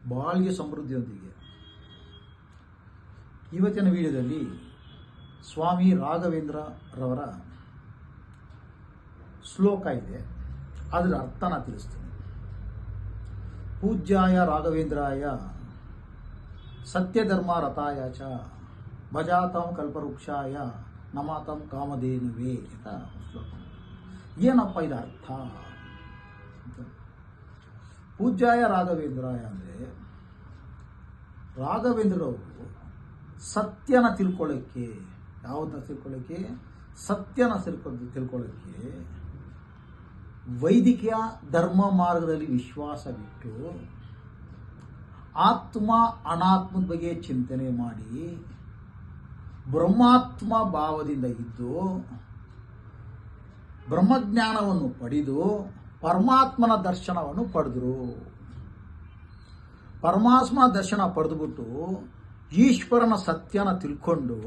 ಬಾಳ್ಗೆ ಸಮೃದ್ಧಿಯೊಂದಿಗೆ. ಇವತ್ತಿನ ವಿಡಿಯೋದಲ್ಲಿ ಸ್ವಾಮಿ ರಾಘವೇಂದ್ರ ರವರ ಶ್ಲೋಕ ಇದೆ, ಅದರ ಅರ್ಥನ ತಿಳಿಸ್ತೀನಿ. ಪೂಜ್ಯಾಯ ರಾಘವೇಂದ್ರಾಯ ಸತ್ಯಧರ್ಮ ರಥಾಯ ಚ ಭಜಾತಾಂ ಕಲ್ಪವೃಕ್ಷಾಯ ನಮಾತಾಂ ಕಾಮಧೇನುವೇ ಅಂತ ಶ್ಲೋಕ. ಏನಪ್ಪ ಇದು ಅರ್ಥ? ಪೂಜ್ಯಾಯ ರಾಘವೇಂದ್ರಾಯ ಅಂದರೆ ರಾಘವೇಂದ್ರರವರು ಸತ್ಯನ ತಿಳ್ಕೊಳ್ಳೋಕ್ಕೆ, ಯಾವುದನ್ನ ತಿಳ್ಕೊಳ್ಳೋಕ್ಕೆ? ಸತ್ಯನ ತಿಳ್ಕೊಳ್ಳೋಕ್ಕೆ ವೈದಿಕ ಧರ್ಮ ಮಾರ್ಗದಲ್ಲಿ ವಿಶ್ವಾಸವಿಟ್ಟು ಆತ್ಮ ಅನಾತ್ಮದ ಬಗ್ಗೆ ಚಿಂತನೆ ಮಾಡಿ ಬ್ರಹ್ಮಾತ್ಮ ಭಾವದಿಂದ ಇದ್ದು ಬ್ರಹ್ಮಜ್ಞಾನವನ್ನು ಪಡೆದು ಪರಮಾತ್ಮನ ದರ್ಶನವನ್ನು ಪಡೆದರು. ಪರಮಾತ್ಮನ ದರ್ಶನ ಪಡೆದುಬಿಟ್ಟು ಈಶ್ವರನ ಸತ್ಯನ ತಿಳ್ಕೊಂಡು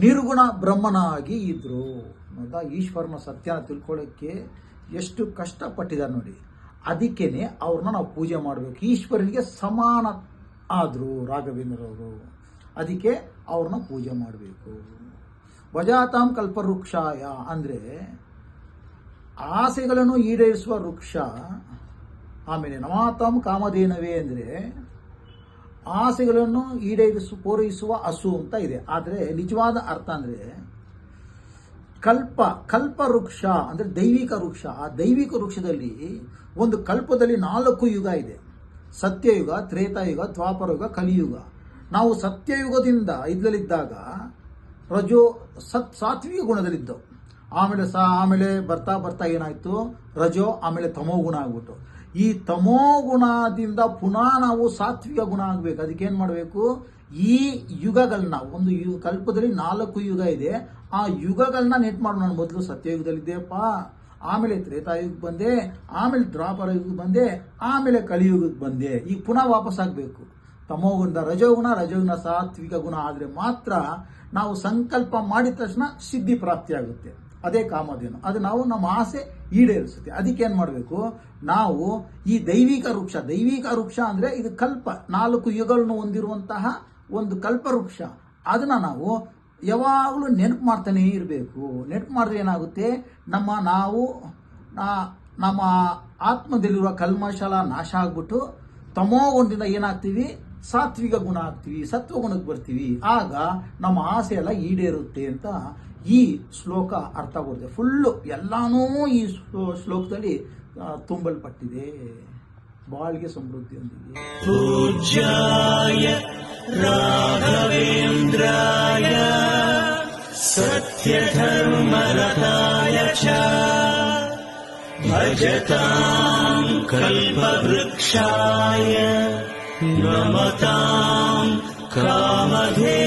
ನಿರ್ಗುಣ ಬ್ರಹ್ಮನಾಗಿ ಇದ್ರು. ಈಶ್ವರನ ಸತ್ಯನ ತಿಳ್ಕೊಳ್ಳೋಕ್ಕೆ ಎಷ್ಟು ಕಷ್ಟಪಟ್ಟಿದ್ದಾರೆ ನೋಡಿ. ಅದಕ್ಕೇನೆ ಅವ್ರನ್ನ ನಾವು ಪೂಜೆ ಮಾಡಬೇಕು. ಈಶ್ವರನಿಗೆ ಸಮಾನ ಆದರು ರಾಘವೇಂದ್ರವರು, ಅದಕ್ಕೆ ಅವ್ರನ್ನ ಪೂಜೆ ಮಾಡಬೇಕು. ಭಜಾತಾಂ ಕಲ್ಪವೃಕ್ಷಾಯ ಅಂದರೆ ಆಸೆಗಳನ್ನು ಈಡೇರಿಸುವ ವೃಕ್ಷ. ಆಮೇಲೆ ನಮಾತಾಂ ಕಾಮಧೇನವೇ ಅಂದರೆ ಆಸೆಗಳನ್ನು ಪೂರೈಸುವ ಹಸು ಅಂತ ಇದೆ. ಆದರೆ ನಿಜವಾದ ಅರ್ಥ ಅಂದರೆ ಕಲ್ಪ ವೃಕ್ಷ ಅಂದರೆ ದೈವಿಕ ವೃಕ್ಷ. ಆ ದೈವಿಕ ವೃಕ್ಷದಲ್ಲಿ ಒಂದು ಕಲ್ಪದಲ್ಲಿ 4 ಯುಗ ಇದೆ: ಸತ್ಯಯುಗ, ತ್ರೇತಾಯುಗ, ದ್ವಾಪರಯುಗ, ಕಲಿಯುಗ. ನಾವು ಸತ್ಯಯುಗದಿಂದ ಇದರಲ್ಲಿದ್ದಾಗ ಸಾತ್ವಿಕ ಗುಣದಲ್ಲಿದ್ದವು. ಆಮೇಲೆ ಬರ್ತಾ ಏನಾಯ್ತು? ರಜೋ, ಆಮೇಲೆ ತಮೋ ಗುಣ ಆಗ್ಬಿಟ್ಟು. ಈ ತಮೋ ಗುಣದಿಂದ ಪುನಃ ನಾವು ಸಾತ್ವಿಕ ಗುಣ ಆಗ್ಬೇಕು. ಅದಕ್ಕೆ ಏನ್ ಮಾಡಬೇಕು? ಈ ಯುಗಗಳನ್ನ, ಒಂದು ಕಲ್ಪದಲ್ಲಿ 4 ಯುಗ ಇದೆ, ಆ ಯುಗಗಳನ್ನ ನೆಟ್ ಮಾಡಿ. ನಾನು ಮೊದಲು ಸತ್ಯಯುಗದಲ್ಲಿದ್ದೆಪ್ಪ, ಆಮೇಲೆ ತ್ರೇತಾಯುಗಕ್ಕೆ ಬಂದೆ, ಆಮೇಲೆ ದ್ವಾಪರ ಯುಗಕ್ಕೆ ಬಂದೆ, ಆಮೇಲೆ ಕಲಿಯುಗಕ್ಕೆ ಬಂದೆ. ಈಗ ಪುನಃ ವಾಪಸ್ ಆಗ್ಬೇಕು. ತಮೋಗುಣ ರಜೋಗುಣ ಸಾತ್ವಿಕ ಗುಣ ಆದರೆ ಮಾತ್ರ ನಾವು ಸಂಕಲ್ಪ ಮಾಡಿದ ತಕ್ಷಣ ಸಿದ್ಧಿ ಪ್ರಾಪ್ತಿಯಾಗುತ್ತೆ. ಅದೇ ಕಾಮಧೇನು. ಅದು ನಾವು ನಮ್ಮ ಆಸೆ ಈಡೇರಿಸುತ್ತೆ. ಅದಕ್ಕೆ ಏನ್ ಮಾಡಬೇಕು? ನಾವು ಈ ದೈವಿಕ ವೃಕ್ಷ ಅಂದ್ರೆ ಇದು ಕಲ್ಪ, 4 ಯುಗಗಳನ್ನು ಹೊಂದಿರುವಂತಹ ಒಂದು ಕಲ್ಪವೃಕ್ಷ. ಅದನ್ನ ನಾವು ಯಾವಾಗಲೂ ನೆನಪು ಮಾಡ್ತಾನೆ ಇರಬೇಕು. ನೆನಪು ಮಾಡಿದ್ರೆ ಏನಾಗುತ್ತೆ? ನಮ್ಮ ಆತ್ಮದಲ್ಲಿರುವ ಕಲ್ಮಶಲ ನಾಶ ಆಗ್ಬಿಟ್ಟು ತಮೋಗುಣದಿಂದ ಏನಾಗ್ತೀವಿ? ಸಾತ್ವಿಕ ಗುಣ ಆಗ್ತೀವಿ, ಸತ್ವಗುಣಕ್ಕೆ ಬರ್ತೀವಿ. ಆಗ ನಮ್ಮ ಆಸೆ ಎಲ್ಲ ಈಡೇರುತ್ತೆ ಅಂತ ಈ ಶ್ಲೋಕ ಅರ್ಥ ಬರುತ್ತೆ. ಫುಲ್ಲು ಎಲ್ಲಾನೂ ಈ ಶ್ಲೋಕದಲ್ಲಿ ತುಂಬಲ್ಪಟ್ಟಿದೆ. ಬಾಳ್ಗೆ ಸಮೃದ್ಧಿಯೊಂದಿಗೆ. ಪೂಜ್ಯಾಯ ರಾಘವೇಂದ್ರಾಯ ಸತ್ಯಧರ್ಮರತಾಯ ಚ ಭಜತಾಂ ಕಲ್ಪವೃಕ್ಷಾಯ ನಮತಾಂ ಕಾಮಧೇನವೇ.